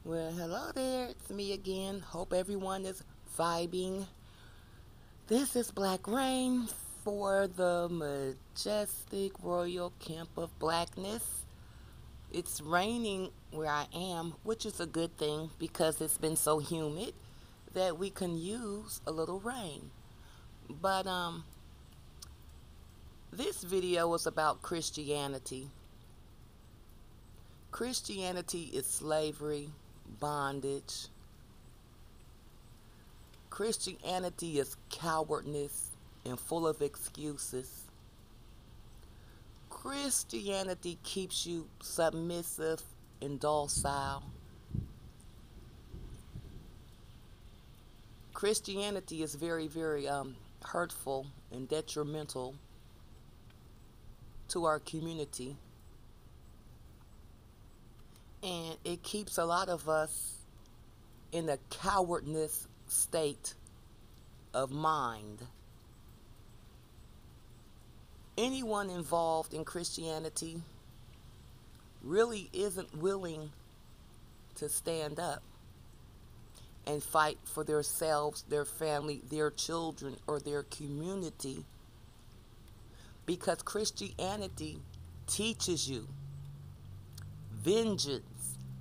Well, hello there. It's me again. Hope everyone is vibing. This is Black Rain for the majestic royal camp of blackness. It's raining where I am, which is a good thing because it's been so humid that we can use a little rain. But this video is about Christianity. Christianity is slavery, bondage. Christianity is cowardness and full of excuses. Christianity keeps you submissive and docile. Christianity is very hurtful and detrimental to our community. And it keeps a lot of us in a cowardness state of mind. Anyone involved in Christianity really isn't willing to stand up and fight for themselves, their family, their children, or their community, because Christianity teaches you vengeance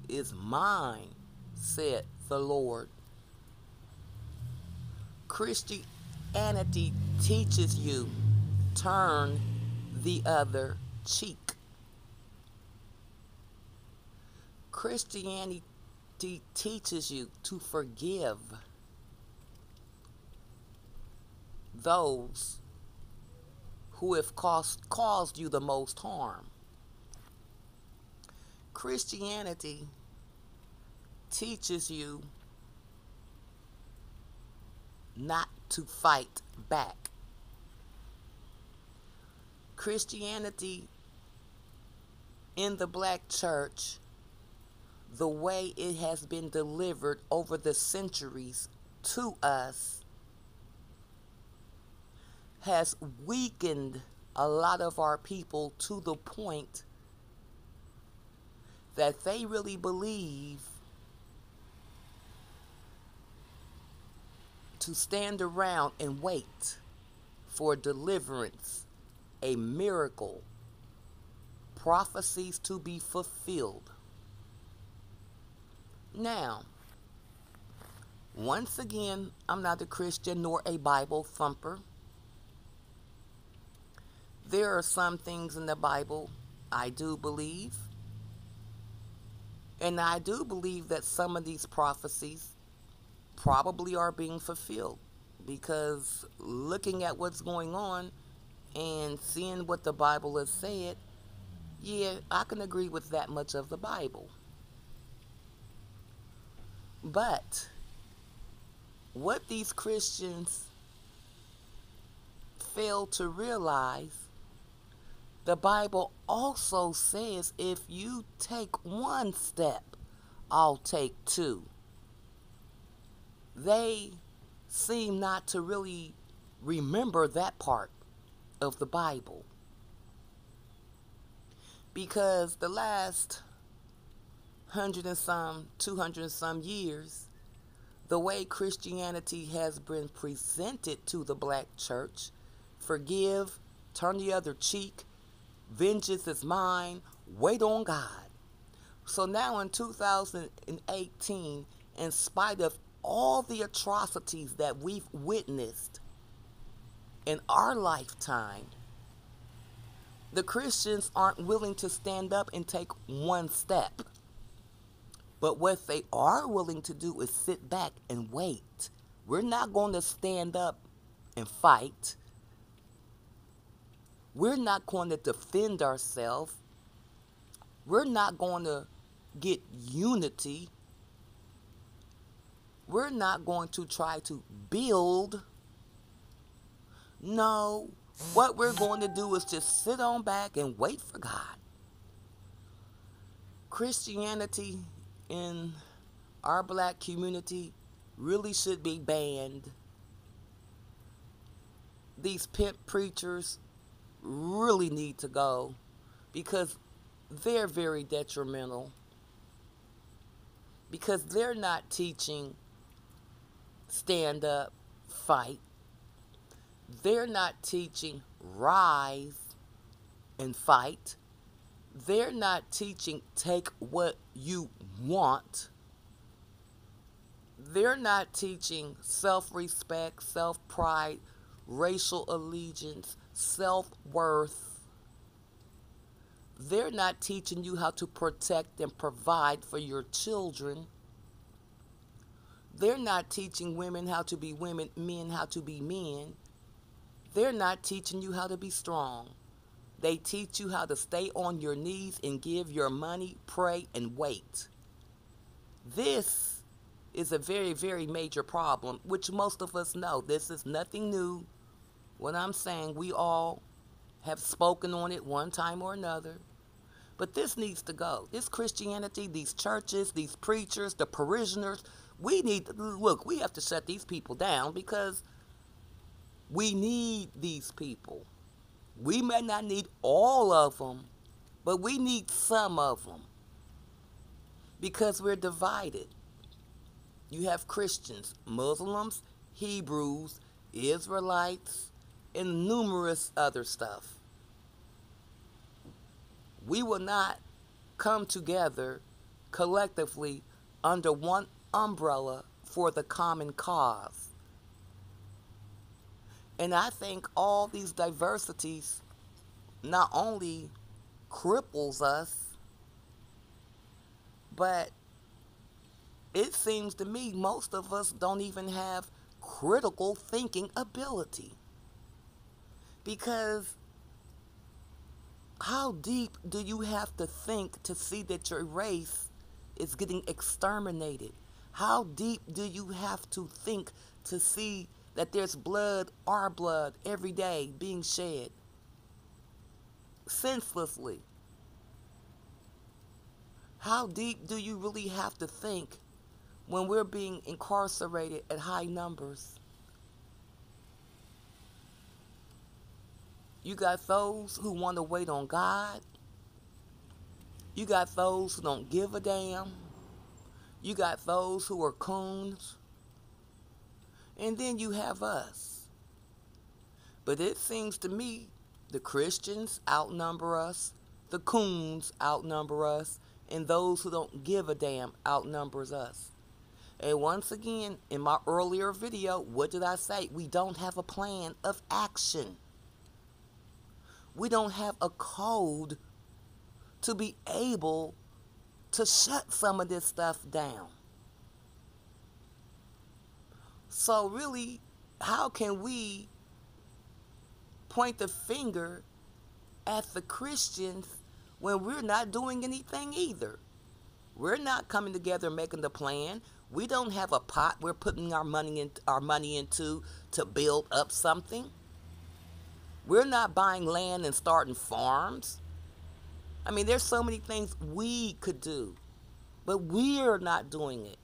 is mine, said the Lord. Christianity teaches you turn the other cheek. Christianity teaches you to forgive those who have caused you the most harm. Christianity teaches you not to fight back. Christianity in the black church, the way it has been delivered over the centuries to us, has weakened a lot of our people to the point that they really believe to stand around and wait for deliverance, a miracle, prophecies to be fulfilled. Now, once again, I'm not a Christian nor a Bible thumper. There are some things in the Bible I do believe. And I do believe that some of these prophecies probably are being fulfilled. Because looking at what's going on and seeing what the Bible has said, yeah, I can agree with that much of the Bible. But what these Christians fail to realize, the Bible also says if you take one step, I'll take two. They seem not to really remember that part of the Bible. Because the last 100 and some, 200 and some years, the way Christianity has been presented to the black church, forgive, turn the other cheek, vengeance is mine, wait on God. So now in 2018, in spite of all the atrocities that we've witnessed in our lifetime, the Christians aren't willing to stand up and take one step. But what they are willing to do is sit back and wait. We're not going to stand up and fight. We're not going to defend ourselves. We're not going to get unity. We're not going to try to build. No, what we're going to do is just sit on back and wait for God. Christianity in our black community really should be banned. These pimp preachers really need to go because they're very detrimental. because they're not teaching stand up, fight. They're not teaching rise and fight. They're not teaching take what you want. They're not teaching self-respect, self-pride, racial allegiance, self-worth. They're not teaching you how to protect and provide for your children. They're not teaching women how to be women, men how to be men. They're not teaching you how to be strong. They teach you how to stay on your knees and give your money, pray, and wait. This is a very, very major problem, which most of us know. This is nothing new. What I'm saying, we all have spoken on it one time or another. But this needs to go. This Christianity, these churches, these preachers, the parishioners, we have to shut these people down because we need these people. We may not need all of them, but we need some of them because we're divided. You have Christians, Muslims, Hebrews, Israelites, and numerous other stuff. We will not come together collectively under one umbrella for the common cause. And I think all these diversities not only cripples us, but it seems to me most of us don't even have critical thinking ability. Because how deep do you have to think to see that your race is getting exterminated? How deep do you have to think to see that there's blood, our blood, every day being shed senselessly? How deep do you really have to think when we're being incarcerated at high numbers? You got those who want to wait on God. You got those who don't give a damn. You got those who are coons. And then you have us. But it seems to me the Christians outnumber us, the coons outnumber us, and those who don't give a damn outnumbers us. And once again, in my earlier video, what did I say? We don't have a plan of action. We don't have a code to be able to shut some of this stuff down. So really, how can we point the finger at the Christians when we're not doing anything either? We're not coming together making the plan. We don't have a pot we're putting our money into to build up something. We're not buying land and starting farms. I mean, there's so many things we could do, but we're not doing it.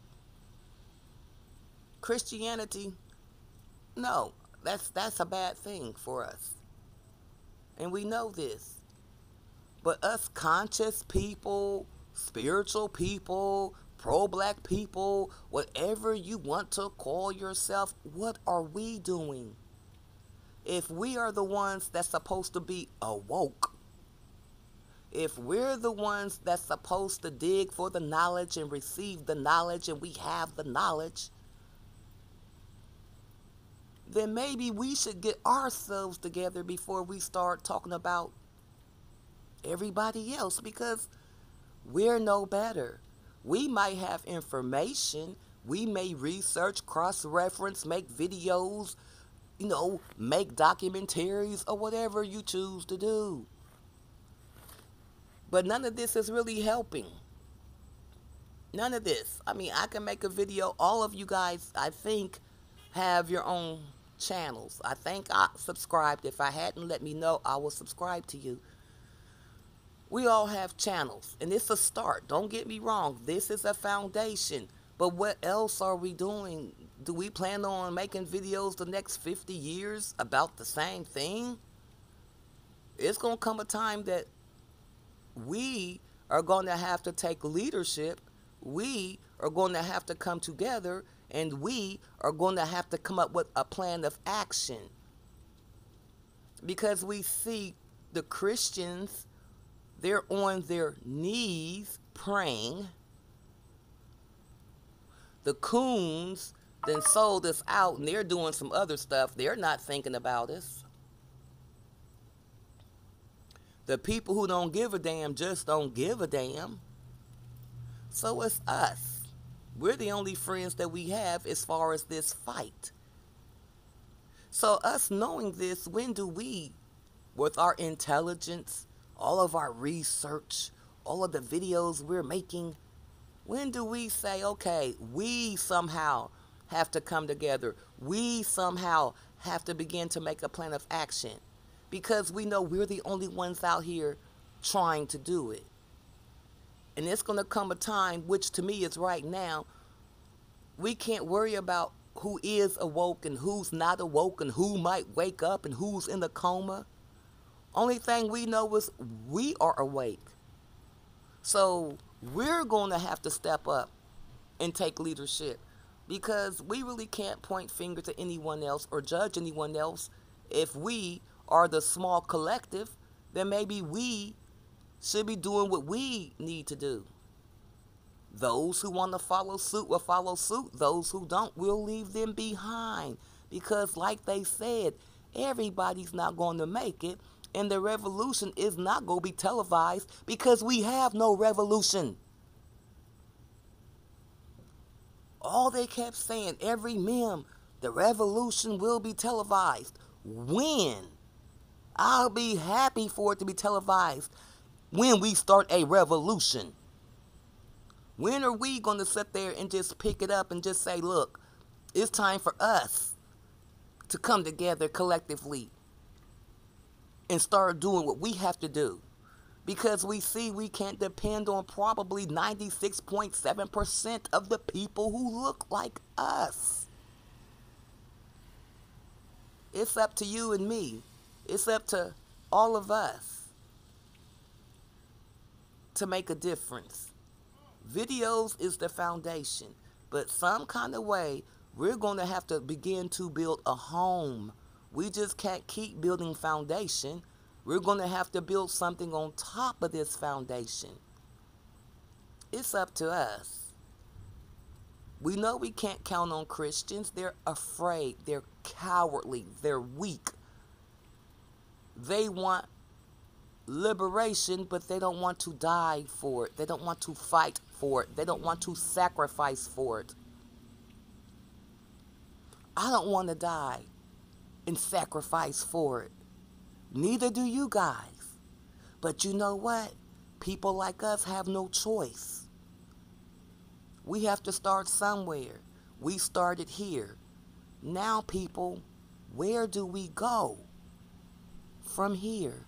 Christianity, no, that's a bad thing for us. And we know this. But us conscious people, spiritual people, pro-black people, whatever you want to call yourself, what are we doing? If we are the ones that's supposed to be awoke, if we're the ones that's supposed to dig for the knowledge and receive the knowledge and we have the knowledge, then maybe we should get ourselves together before we start talking about everybody else, because we're no better. We might have information. We may research, cross-reference, make videos, make documentaries or whatever you choose to do. But none of this is really helping. None of this. I mean, I can make a video. All of you guys, I think, have your own channels. I think I subscribed. If I hadn't, let me know. I will subscribe to you. We all have channels, and it's a start. Don't get me wrong. This is a foundation. But what else are we doing? Do we plan on making videos the next 50 years about the same thing? It's going to come a time that we are going to have to take leadership. We are going to have to come together, and we are going to have to come up with a plan of action. Because we see the Christians, they're on their knees praying. The coons then sold us out, and they're doing some other stuff. They're not thinking about us. The people who don't give a damn just don't give a damn. So it's us. We're the only friends that we have as far as this fight. So us knowing this, when do we, with our intelligence, all of our research, all of the videos we're making, when do we say, okay, we somehow have to come together. We somehow have to begin to make a plan of action. Because we know we're the only ones out here trying to do it. And it's going to come a time, which to me is right now, we can't worry about who is awoke and who's not awoke and who might wake up and who's in a coma. Only thing we know is we are awake. So we're going to have to step up and take leadership, because we really can't point finger to anyone else or judge anyone else. If we are the small collective, then maybe we should be doing what we need to do. Those who want to follow suit will follow suit. Those who don't, we'll leave them behind. Because like they said, everybody's not going to make it. And the revolution is not going to be televised, because we have no revolution. All they kept saying, every meme, the revolution will be televised. When? I'll be happy for it to be televised when we start a revolution. When are we going to sit there and just pick it up and just say, look, it's time for us to come together collectively and start doing what we have to do? Because we see we can't depend on probably 96.7% of the people who look like us. It's up to you and me. It's up to all of us to make a difference. Videos is the foundation, but some kind of way we're going to have to begin to build a home. We just can't keep building foundation. We're going to have to build something on top of this foundation. It's up to us. We know we can't count on Christians. They're afraid. They're cowardly. They're weak. They want liberation, but they don't want to die for it. They don't want to fight for it. They don't want to sacrifice for it. I don't want to die and sacrifice for it. Neither do you guys. But you know what? People like us have no choice. We have to start somewhere. We started here. Now, people, where do we go from here?